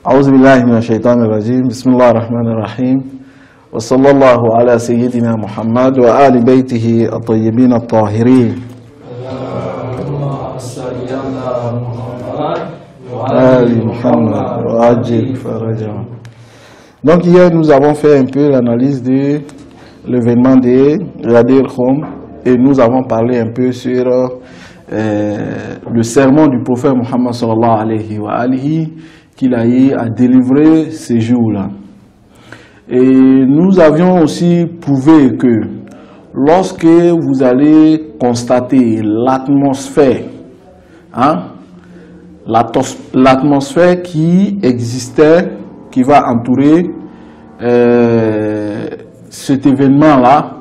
أعوذ بالله من الشيطان الرجيم بسم الله الرحمن الرحيم وصلى الله على سيدنا محمد وآل بيته الطيبين الطاهرين آل محمد وعجل فرجهم. Donc hier nous avons fait un peu l'analyse de l'événement de Ghadir Khoum et nous avons parlé un peu sur le sermon du prophète Muhammad sallallahu alayhi wa alihi qu'il a eu à délivrer ces jours-là. Et nous avions aussi prouvé que lorsque vous allez constater l'atmosphère, l'atmosphère qui existait, qui va entourer cet événement-là,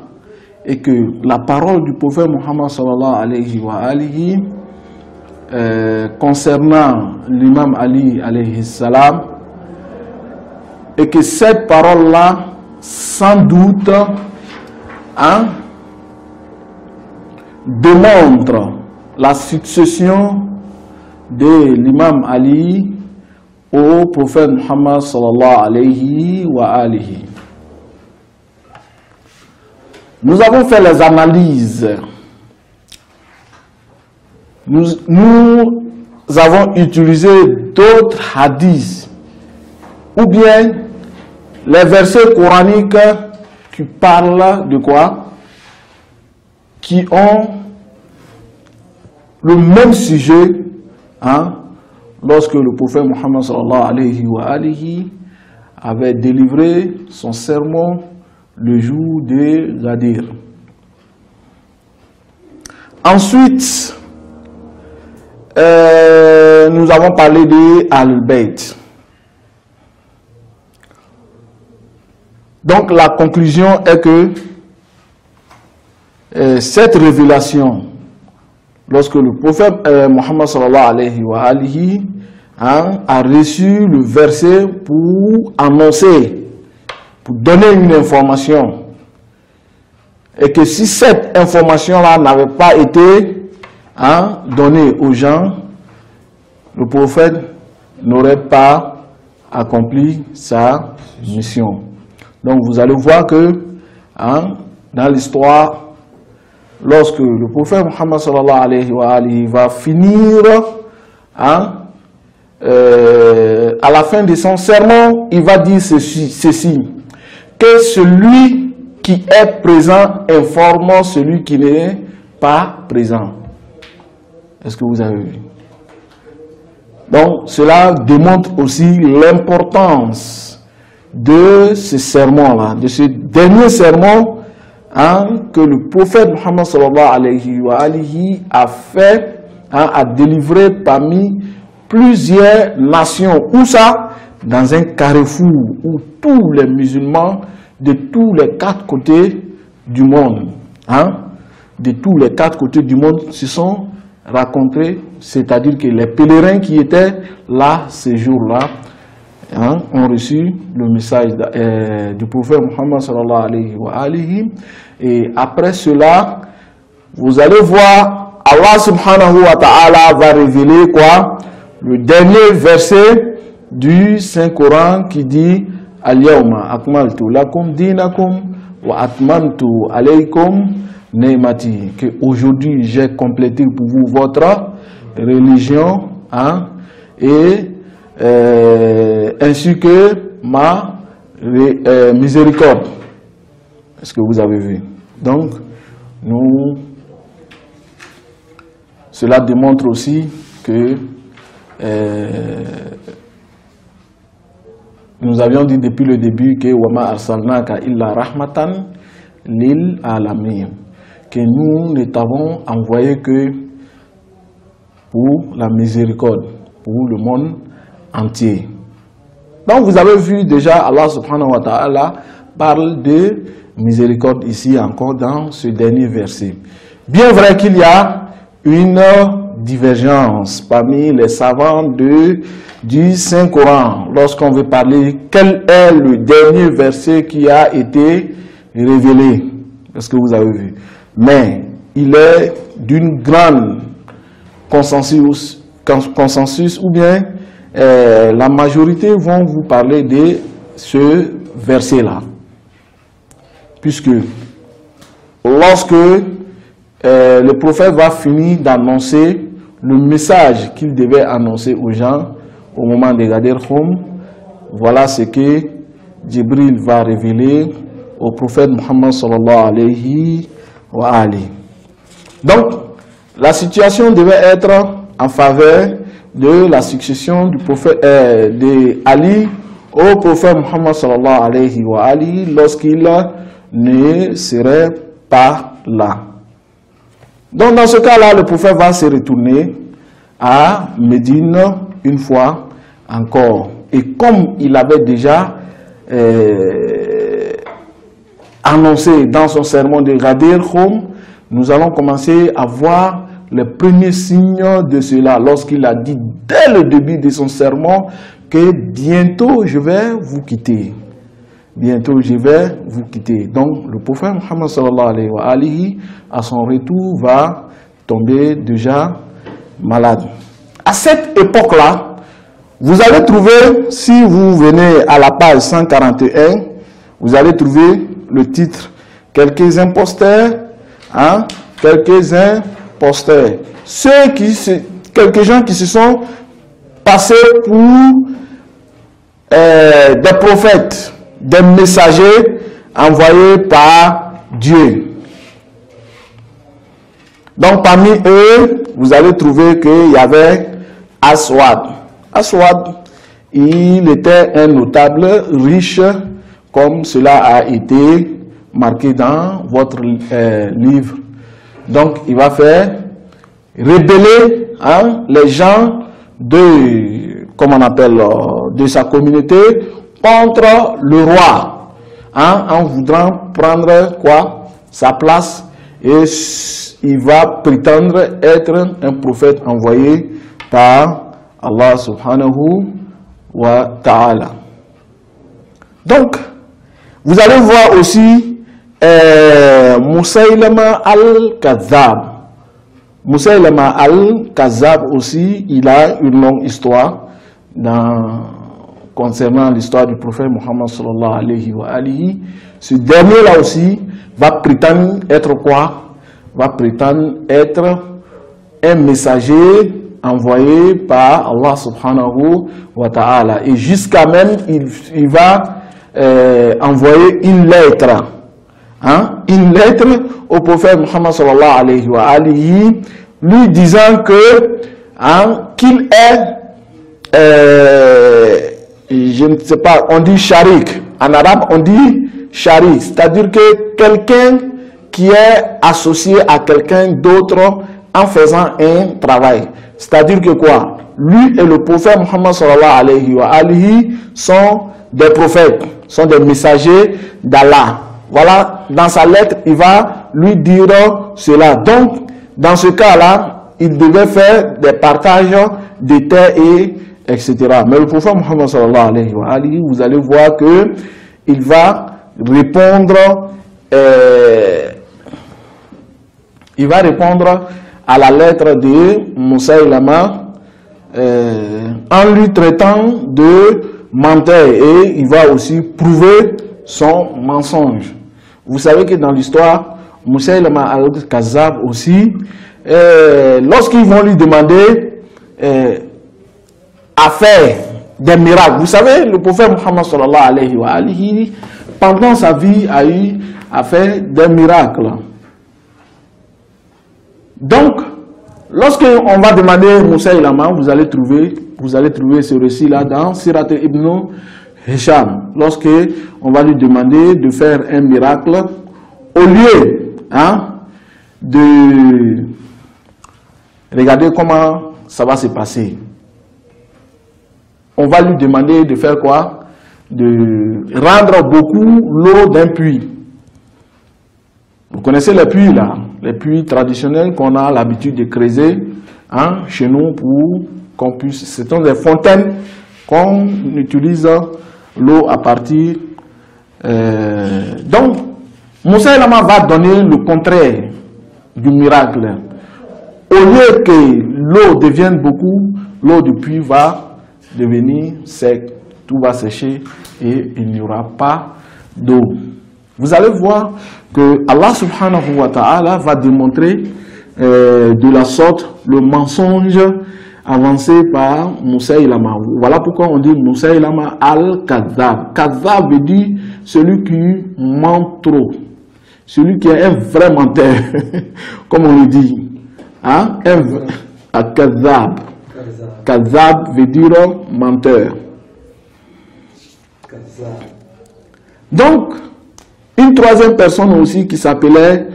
et que la parole du prophète Muhammad sallallahu alayhi wa alihi concernant l'imam Ali alayhi salam, et que cette parole-là, sans doute, démontre la succession de l'imam Ali au prophète Muhammad sallallahu alayhi wa alihi. Nous avons fait les analyses. Nous avons utilisé d'autres hadiths ou bien les versets coraniques qui parlent de quoi? Qui ont le même sujet lorsque le prophète Muhammad sallallahu alayhi wa alihi avait délivré son sermon le jour de Ghadir. Ensuite, nous avons parlé de Al-Bayt. Donc la conclusion est que cette révélation, lorsque le prophète Muhammad sallallahu alayhi wa alihi a reçu le verset pour annoncer, pour donner une information, et que si cette information-là n'avait pas été donnée aux gens, le prophète n'aurait pas accompli sa mission. Donc vous allez voir que dans l'histoire, lorsque le prophète Muhammad sallallahu alayhi wa alihi va finir à la fin de son sermon, il va dire ceci, que celui qui est présent informe celui qui n'est pas présent. Est-ce que vous avez vu? Donc cela démontre aussi l'importance de ce sermon-là, de ce dernier sermon que le prophète Muhammad sallallahu alayhi wa alihi a fait, a délivré parmi plusieurs nations. Où ça? Dans un carrefour où tous les musulmans de tous les quatre côtés du monde, de tous les quatre côtés du monde se sont rencontrés, c'est-à-dire que les pèlerins qui étaient là ce jour-là ont reçu le message du prophète Muhammad sallallahu alayhi wa alihi. Et après cela, vous allez voir, Allah subhanahu wa ta'ala va révéler quoi? Le dernier verset du Saint-Coran qui dit Al-yawma akmaltu lakum dinakum wa atmamtu alaykum ni'mati, que aujourd'hui j'ai complété pour vous votre religion et ainsi que ma miséricorde. Est-ce que vous avez vu? Donc, cela démontre aussi que nous avions dit depuis le début que wama arsalnaka illa rahmatan lil alamin, que nous ne t'avons envoyé que pour la miséricorde, pour le monde entier. Donc vous avez vu déjà, Allah subhanahu wa ta'ala parle de miséricorde ici encore dans ce dernier verset. Bien vrai qu'il y a une divergence parmi les savants du Saint-Coran lorsqu'on veut parler quel est le dernier verset qui a été révélé. Est-ce que vous avez vu? Mais il est d'une grande consensus ou bien la majorité vont vous parler de ce verset-là. Puisque lorsque le prophète va finir d'annoncer le message qu'il devait annoncer aux gens au moment de Ghadir Khoum, voilà ce que Jibril va révéler au prophète Muhammad sallallahu alayhi wa alihi. Donc, la situation devait être en faveur de la succession du prophète de Ali au prophète Muhammad sallallahu alayhi wa alihi lorsqu'il ne serait pas là. Donc, dans ce cas-là, le prophète va se retourner à Médine une fois encore. Et comme il avait déjà annoncé dans son sermon de Ghadir Khoum, nous allons commencer à voir les premiers signes de cela lorsqu'il a dit dès le début de son sermon que bientôt je vais vous quitter. Bientôt je vais vous quitter. Donc le prophète Muhammad sallallahu alayhi wa alihi, à son retour, va tomber déjà malade. À cette époque-là, vous allez trouver, si vous venez à la page 141, vous allez trouver le titre « Quelques imposteurs », hein, quelques imposteurs. Quelques gens qui se sont passés pour des prophètes, des messagers envoyés par Dieu. Donc parmi eux, vous allez trouver qu'il y avait Aswad. Aswad, il était un notable riche, comme cela a été marqué dans votre livre. Donc il va faire rebeller les gens de sa communauté contre le roi, en voulant prendre quoi? Sa place, et il va prétendre être un prophète envoyé par Allah subhanahu wa ta'ala. Donc, vous allez voir aussi Musaylama al-Kazzab. Musaylama al-Kazzab aussi, il a une longue histoire concernant l'histoire du prophète Muhammad sallallahu alayhi wa alihi. Ce dernier-là aussi va prétendre être quoi? Va prétendre être un messager envoyé par Allah subhanahu wa ta'ala. Et jusqu'à même, il va envoyer une lettre. Une lettre au prophète Muhammad sallallahu alayhi wa alihi, lui disant que qu'il est, je ne sais pas, on dit sharik. En arabe, on dit sharik. C'est-à-dire que quelqu'un qui est associé à quelqu'un d'autre en faisant un travail. C'est-à-dire que quoi? Lui et le prophète Muhammad sallallahu alayhi wa alihi sont des prophètes, sont des messagers d'Allah. Voilà, dans sa lettre, il va lui dire cela. Donc, dans ce cas-là, il devait faire des partages de terres et etc. Mais le prophète Muhammad sallallahu alayhi wa alihi, vous allez voir que il va répondre à la lettre de Musaylama en lui traitant de menteur, et il va aussi prouver son mensonge. Vous savez que dans l'histoire, Musaylama al-Kazzab aussi, lorsqu'ils vont lui demander à faire des miracles, vous savez, le prophète Muhammad sallallahu alayhi wa alihi, pendant sa vie, a eu à faire des miracles. Donc, lorsqu'on va demander Musaylama, vous allez trouver ce récit-là dans Sirat ibn Hisham. Lorsqu'on va lui demander de faire un miracle, au lieu de regarder comment ça va se passer, on va lui demander de faire quoi? De rendre beaucoup l'eau d'un puits. Vous connaissez les puits là, les puits traditionnels qu'on a l'habitude de creuser chez nous pour qu'on puisse. Ce sont des fontaines qu'on utilise l'eau à partir. Donc, Musaylama va donner le contraire du miracle. Au lieu que l'eau devienne beaucoup, l'eau du puits va devenir sec, tout va sécher et il n'y aura pas d'eau. Vous allez voir que Allah subhanahu wa ta'ala va démontrer de la sorte le mensonge avancé par Moussaïlama. Voilà pourquoi on dit Moussaïlama al-Kadhab. Kadhab veut dire celui qui ment trop. Celui qui est un vrai menteur, comme on le dit. Hein? Kadhab. Kadhab veut dire menteur. Donc, une troisième personne aussi qui s'appelait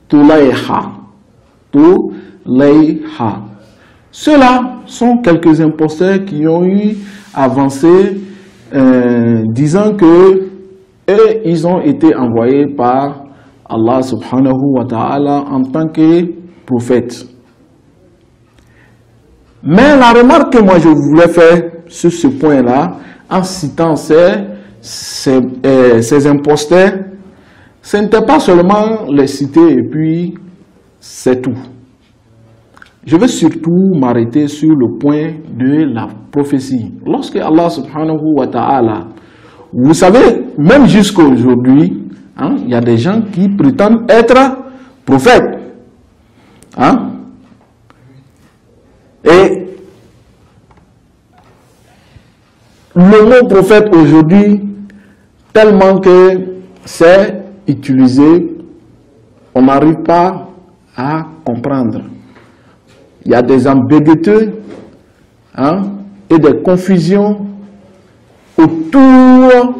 Tulayha. Tulayha. Ceux-là sont quelques imposteurs qui ont eu avancé disant que eux, ils ont été envoyés par Allah subhanahu wa ta'ala en tant que prophète. Mais la remarque que moi je voulais faire sur ce point-là, en citant ces imposteurs, ce n'était pas seulement les citer et puis c'est tout. Je vais surtout m'arrêter sur le point de la prophétie. Lorsque Allah subhanahu wa ta'ala, vous savez, même jusqu'à aujourd'hui, hein, il y a des gens qui prétendent être prophètes. Hein? Et le mot prophète aujourd'hui, tellement que c'est utilisé, on n'arrive pas à comprendre. Il y a des ambiguïtés et des confusions autour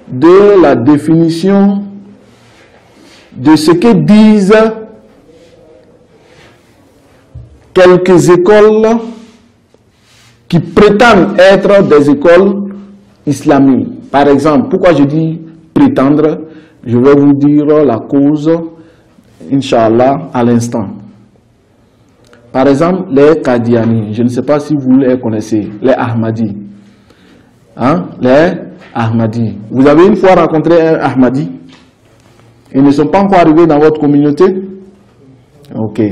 de la définition de ce que disent quelques écoles qui prétendent être des écoles islamiques. Par exemple, pourquoi je dis prétendre, je vais vous dire la cause, Inch'Allah, à l'instant. Par exemple, les Qadiani, je ne sais pas si vous les connaissez, les Ahmadis. Hein? Les Ahmadis. Vous avez une fois rencontré un Ahmadi? Ils ne sont pas encore arrivés dans votre communauté? Ok.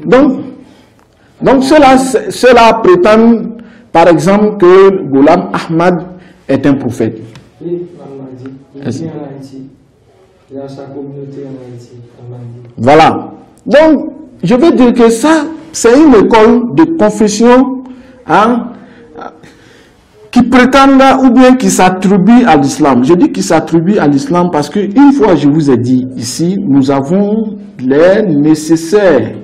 Donc ceux-là prétendent, par exemple, que Ghulam Ahmad est un prophète. Oui, Ahmadi. Il vient en Haïti. Il a sa communauté en Haïti. Voilà. Donc, je veux dire que ça, c'est une école de confession qui prétendent ou bien qui s'attribue à l'islam. Je dis qu'il s'attribue à l'islam parce que une fois, je vous ai dit ici, nous avons les nécessaires,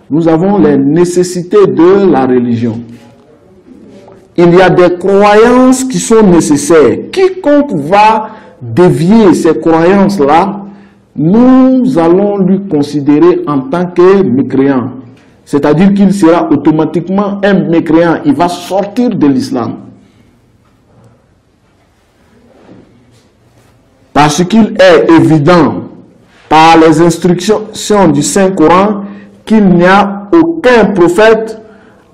nous avons les nécessités de la religion. Il y a des croyances qui sont nécessaires. Quiconque va dévier ces croyances-là, nous allons lui considérer en tant que mécréant. C'est-à-dire qu'il sera automatiquement un mécréant. Il va sortir de l'islam. Parce qu'il est évident par les instructions du Saint-Coran qu'il n'y a aucun prophète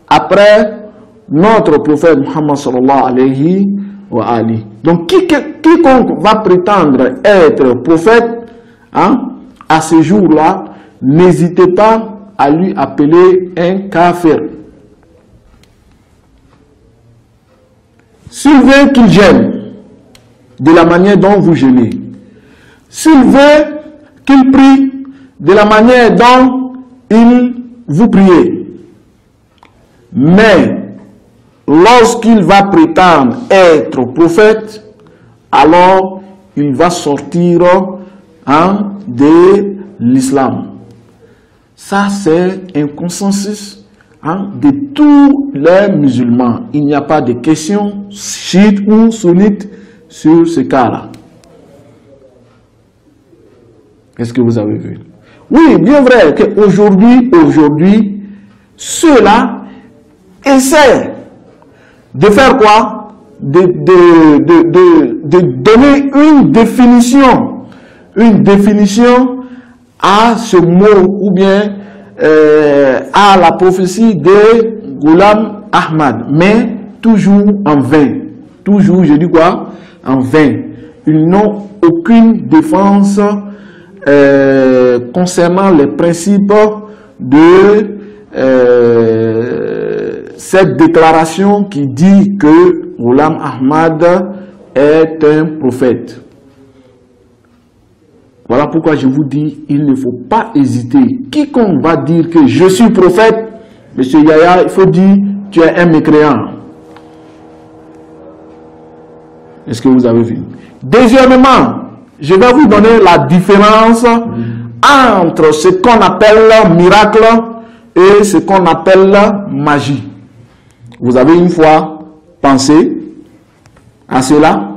après notre prophète Muhammad sallallahu alayhi wa ali. Donc quiconque va prétendre être prophète à ce jour-là, n'hésitez pas à lui appeler un kafir. S'il veut qu'il gêne de la manière dont vous gênez, s'il veut qu'il prie de la manière dont il vous priez, mais lorsqu'il va prétendre être prophète, alors il va sortir de l'islam. Ça, c'est un consensus de tous les musulmans. Il n'y a pas de question chiite ou sunnite sur ce cas-là. Qu'est-ce que vous avez vu? Oui, bien vrai qu'aujourd'hui, ceux-là essaient de faire quoi? De donner une définition à ce mot ou bien à la prophétie de Ghulam Ahmad, mais toujours en vain. Toujours, je dis quoi? En vain. Ils n'ont aucune défense concernant les principes de cette déclaration qui dit que Ghulam Ahmad est un prophète. Voilà pourquoi je vous dis, il ne faut pas hésiter. Quiconque va dire que je suis prophète, Monsieur Yahya, il faut dire, tu es un mécréant. Est-ce que vous avez vu? Deuxièmement, je vais vous donner la différence entre ce qu'on appelle miracle et ce qu'on appelle magie. Vous avez une fois pensé à cela?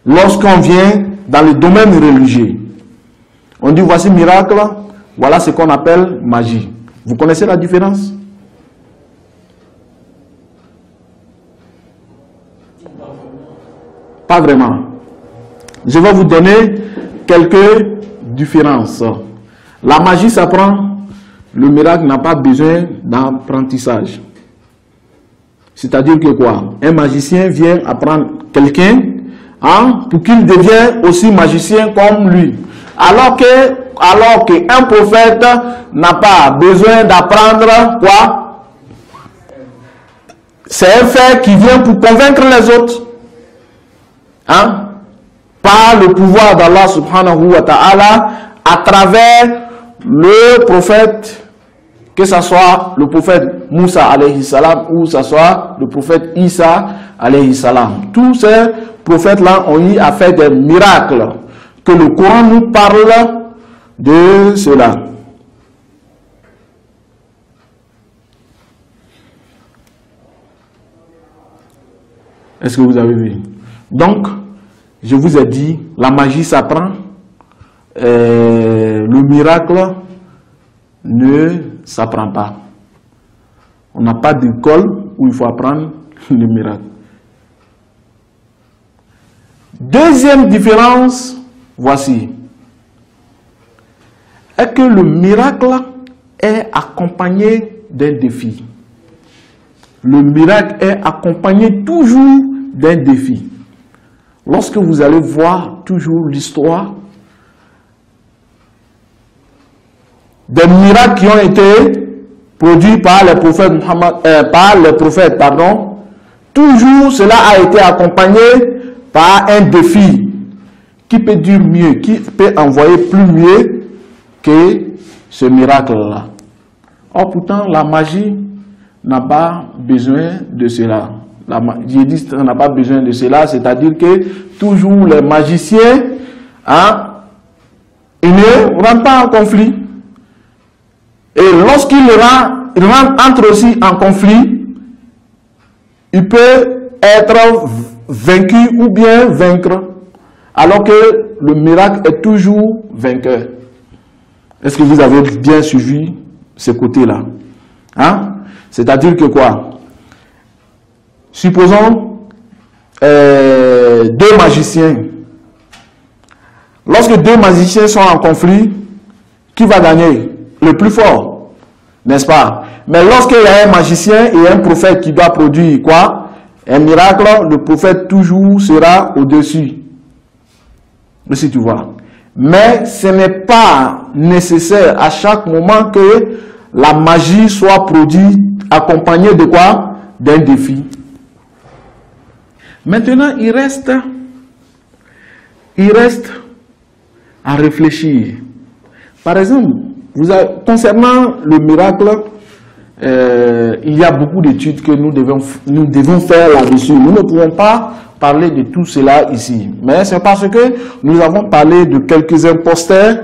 Lorsqu'on vient dans le domaine religieux, on dit voici miracle, voilà ce qu'on appelle magie. Vous connaissez la différence? Pas vraiment. Je vais vous donner quelques différences. La magie s'apprend, le miracle n'a pas besoin d'apprentissage. C'est-à-dire que quoi? Un magicien vient apprendre quelqu'un pour qu'il devienne aussi magicien comme lui. Alors qu'un prophète n'a pas besoin d'apprendre quoi? C'est un fait qui vient pour convaincre les autres. Par le pouvoir d'Allah subhanahu wa ta'ala, à travers le prophète, que ce soit le prophète Moussa alayhi salam ou que ce soit le prophète Isa alayhi salam. Tous ces prophètes-là ont eu à faire des miracles, que le Coran nous parle de cela. Est-ce que vous avez vu? Donc, je vous ai dit, la magie s'apprend, le miracle ne s'apprend pas. On n'a pas d'école où il faut apprendre le miracle. Deuxième différence, voici, est que le miracle est accompagné d'un défi. Le miracle est accompagné toujours d'un défi. Lorsque vous allez voir toujours l'histoire des miracles qui ont été produits par les prophètes, toujours cela a été accompagné par un défi qui peut dire mieux, qui peut envoyer plus mieux que ce miracle-là. Or pourtant, la magie n'a pas besoin de cela. J'ai dit qu'on n'a pas besoin de cela, c'est-à-dire que toujours les magiciens, ils ne rentrent pas en conflit. Et lorsqu'ils rentrent aussi en conflit, il peut être vaincu ou bien vaincre, alors que le miracle est toujours vainqueur. Est-ce que vous avez bien suivi ce côté-là? C'est-à-dire que quoi? Supposons deux magiciens. Lorsque deux magiciens sont en conflit, qui va gagner? Le plus fort, n'est-ce pas? Mais lorsqu'il y a un magicien et un prophète qui doit produire quoi? Un miracle, le prophète toujours sera au-dessus. Si tu vois. Mais ce n'est pas nécessaire à chaque moment que la magie soit produite accompagnée de quoi? D'un défi. Maintenant, il reste à réfléchir. Par exemple, concernant le miracle, il y a beaucoup d'études que nous devons faire là-dessus. Nous ne pouvons pas parler de tout cela ici. Mais c'est parce que nous avons parlé de quelques imposteurs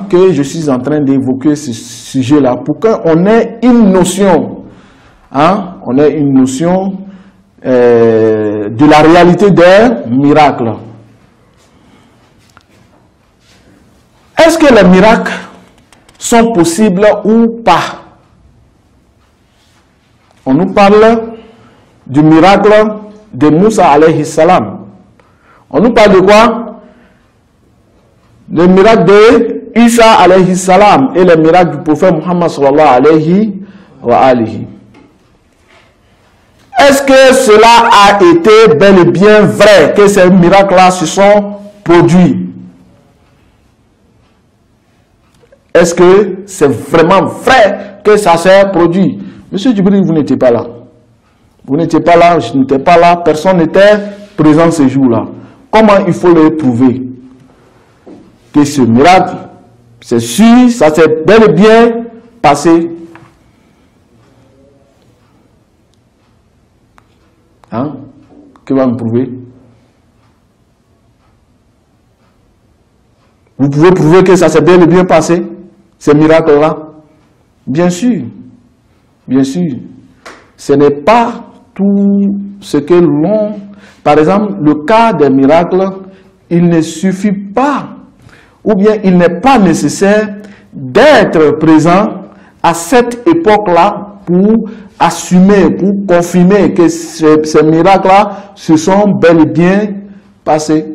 que je suis en train d'évoquer ce sujet-là pour qu'on ait une notion. On ait une notion de la réalité des miracles. Est-ce que les miracles sont possibles ou pas? On nous parle du miracle de Moussa alayhi salam. On nous parle de quoi? Le miracle de Isa alayhi salam et le miracle du prophète Muhammad sallallahu alayhi wa alihi. Est-ce que cela a été bel et bien vrai que ces miracles-là se sont produits? Est-ce que c'est vraiment vrai que ça s'est produit? Monsieur Djibril, vous n'étiez pas là. Vous n'étiez pas là, je n'étais pas là, personne n'était présent ce jour-là. Comment il faut le prouver? Que ce miracle, c'est sûr, ça s'est bel et bien passé. Hein? Que va me prouver? Vous pouvez prouver que ça s'est bel et bien passé, ces miracles-là? Bien sûr. Bien sûr. Ce n'est pas tout ce que l'on... Par exemple, le cas des miracles, il ne suffit pas, ou bien il n'est pas nécessaire d'être présent à cette époque-là pour assumer, pour confirmer que ces miracles-là se sont bel et bien passés.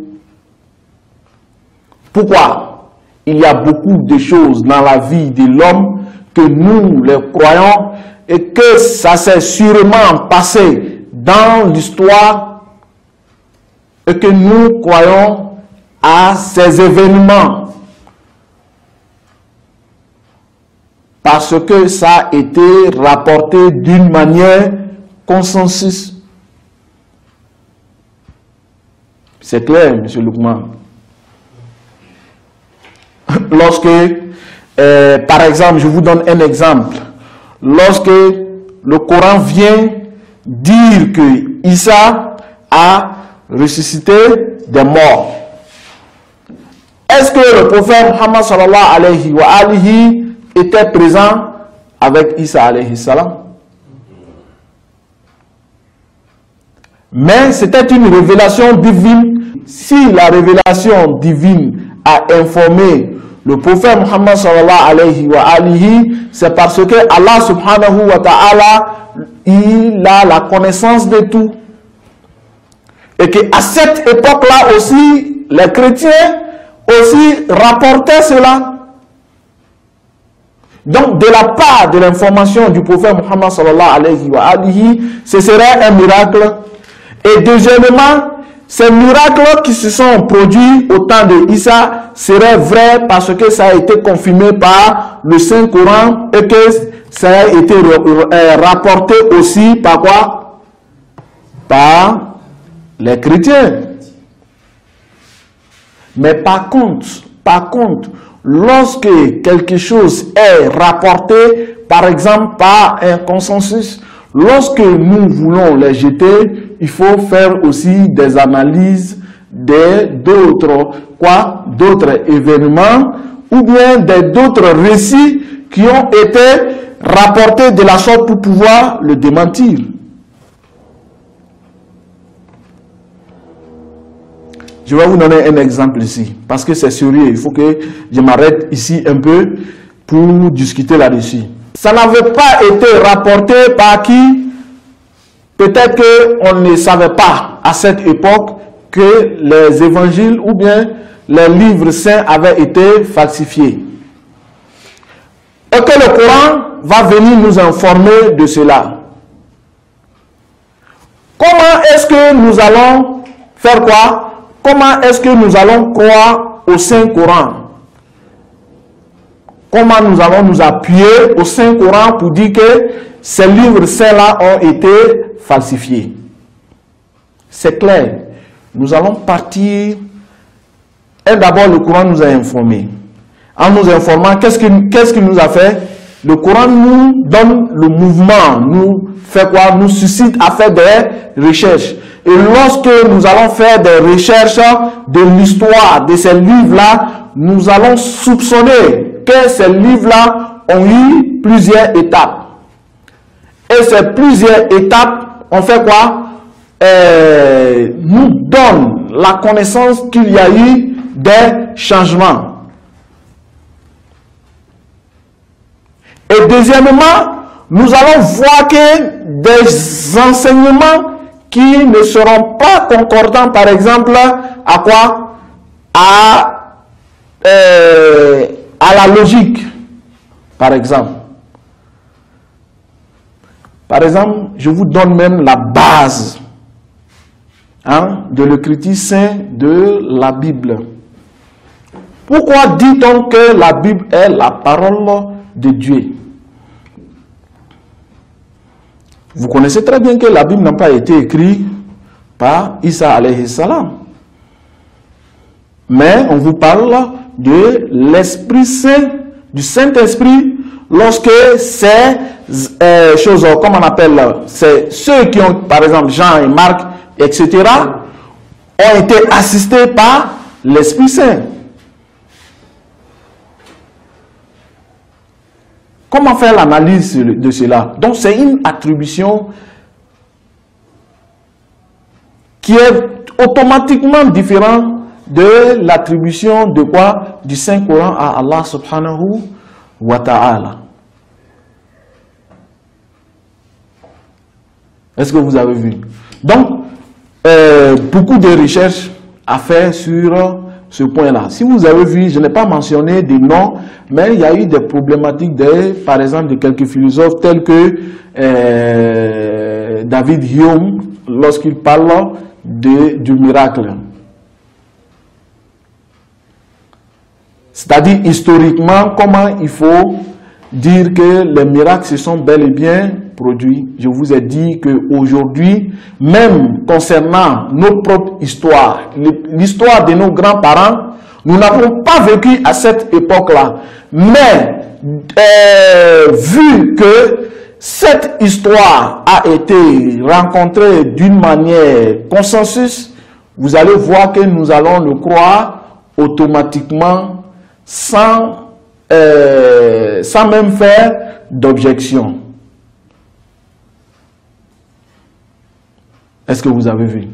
Pourquoi? Il y a beaucoup de choses dans la vie de l'homme que nous, les croyants, et que ça s'est sûrement passé dans l'histoire, et que nous croyons à ces événements. Parce que ça a été rapporté d'une manière consensus. C'est clair, M. Loukman. Lorsque, par exemple, je vous donne un exemple. Lorsque le Coran vient dire que Isa a ressuscité des morts, est-ce que le prophète Muhammad sallallahu alayhi wa alihi était présent avec Isa alayhi salam? Mais c'était une révélation divine. Si la révélation divine a informé le prophète Muhammad sallallahu alayhi wa alihi, c'est parce que Allah subhanahu wa ta'ala, il a la connaissance de tout. Et qu'à cette époque-là aussi, les chrétiens aussi rapportaient cela. Donc, de la part de l'information du prophète Muhammad sallallahu alayhi wa alihi, ce serait un miracle. Et deuxièmement, ces miracles qui se sont produits au temps de Isa seraient vrais parce que ça a été confirmé par le Saint-Coran et que ça a été rapporté aussi par quoi? Par les chrétiens. Mais par contre, lorsque quelque chose est rapporté, par exemple par un consensus, lorsque nous voulons les jeter, il faut faire aussi des analyses d'autres événements ou bien d'autres récits qui ont été rapportés de la sorte pour pouvoir le démentir. Je vais vous donner un exemple ici, parce que c'est sérieux. Il faut que je m'arrête ici un peu pour discuter là-dessus. Ça n'avait pas été rapporté par qui? Peut-être qu'on ne savait pas à cette époque que les évangiles ou bien les livres saints avaient été falsifiés. Et que le Coran va venir nous informer de cela. Comment est-ce que nous allons faire quoi? Comment est-ce que nous allons croire au Saint-Coran? Comment nous allons nous appuyer au Saint-Coran pour dire que ces livres saints-là ont été falsifiés? C'est clair. Nous allons partir. Et d'abord, le Coran nous a informés. En nous informant, qu'est-ce qu'il nous a fait? Le Coran nous donne le mouvement, nous fait quoi? Nous suscite à faire des recherches. Et lorsque nous allons faire des recherches de l'histoire de ces livres-là, nous allons soupçonner que ces livres-là ont eu plusieurs étapes. Et ces plusieurs étapes ont fait quoi? Nous donnent la connaissance qu'il y a eu des changements. Et deuxièmement, nous allons voir que des enseignements qui ne seront pas concordants, par exemple, à quoi? À la logique, par exemple. Par exemple, je vous donne même la base de l'écriture sainte de la Bible. Pourquoi dit-on que la Bible est la parole de Dieu? Vous connaissez très bien que la Bible n'a pas été écrite par Isa alayhi salam. Mais on vous parle de l'Esprit Saint, du Saint-Esprit, lorsque ces choses, comme on appelle, c'est ceux qui ont, par exemple, Jean et Marc, etc., ont été assistés par l'Esprit Saint. Comment faire l'analyse de cela? Donc c'est une attribution qui est automatiquement différente de l'attribution de quoi? Du Saint-Coran à Allah subhanahu wa ta'ala. Est-ce que vous avez vu? Donc, beaucoup de recherches à faire sur ce point-là. Si vous avez vu, je n'ai pas mentionné des noms, mais il y a eu des problématiques, par exemple, de quelques philosophes tels que David Hume, lorsqu'il parle du miracle. C'est-à-dire, historiquement, comment il faut dire que les miracles se sont bel et bien produits. Je vous ai dit qu'aujourd'hui, même concernant nos propres histoires, l'histoire de nos grands-parents, nous n'avons pas vécu à cette époque-là. Mais, vu que cette histoire a été rencontrée d'une manière consensus, vous allez voir que nous allons le croire automatiquement sans même faire d'objection. Est-ce que vous avez vu?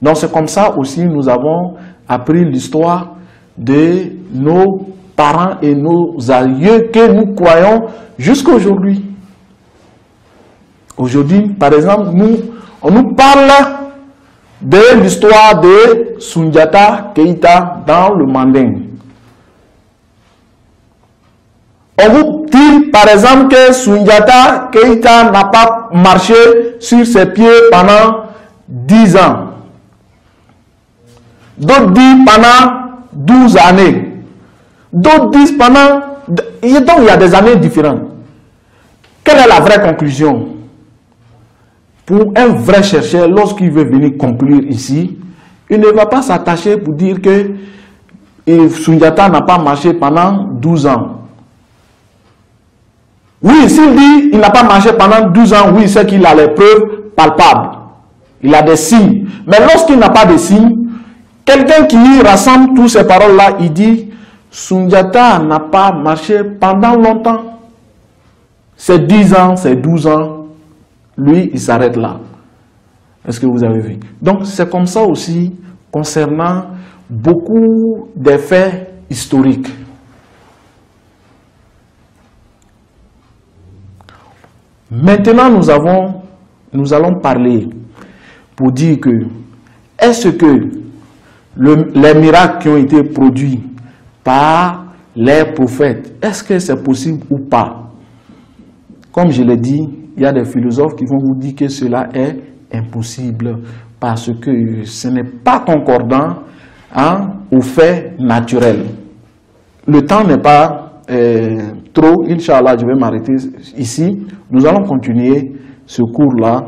Donc c'est comme ça aussi nous avons appris l'histoire de nos parents et nos aïeux que nous croyons jusqu'à aujourd'hui. Aujourd'hui, par exemple, on nous parle de l'histoire de Soundiata Keïta dans le Manding. On vous dit par exemple que Soundiata Keïta n'a pas marché sur ses pieds pendant 10 ans. D'autres disent pendant 12 années. D'autres disent pendant... Donc il y a des années différentes. Quelle est la vraie conclusion? Pour un vrai chercheur, lorsqu'il veut venir conclure ici, il ne va pas s'attacher pour dire que Soundiata n'a pas marché pendant 12 ans. Oui, s'il dit qu'il n'a pas marché pendant 12 ans, oui, c'est qu'il a les preuves palpables. Il a des signes. Mais lorsqu'il n'a pas de signes, quelqu'un qui rassemble toutes ces paroles-là, il dit Soundiata n'a pas marché pendant longtemps. C'est 10 ans, c'est 12 ans. Lui, il s'arrête là. Est-ce que vous avez vu? Donc, c'est comme ça aussi concernant beaucoup des faits historiques. Maintenant, nous allons parler pour dire que est-ce que les miracles qui ont été produits par les prophètes, est-ce que c'est possible ou pas? Comme je l'ai dit, il y a des philosophes qui vont vous dire que cela est impossible parce que ce n'est pas concordant au fait naturel. Le temps n'est pas trop, Inch'Allah, je vais m'arrêter ici. Nous allons continuer ce cours-là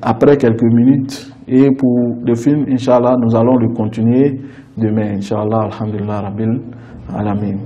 après quelques minutes. Et pour le film, Inch'Allah, nous allons le continuer demain. Inch'Allah, alhamdulillah, rabbil alamin.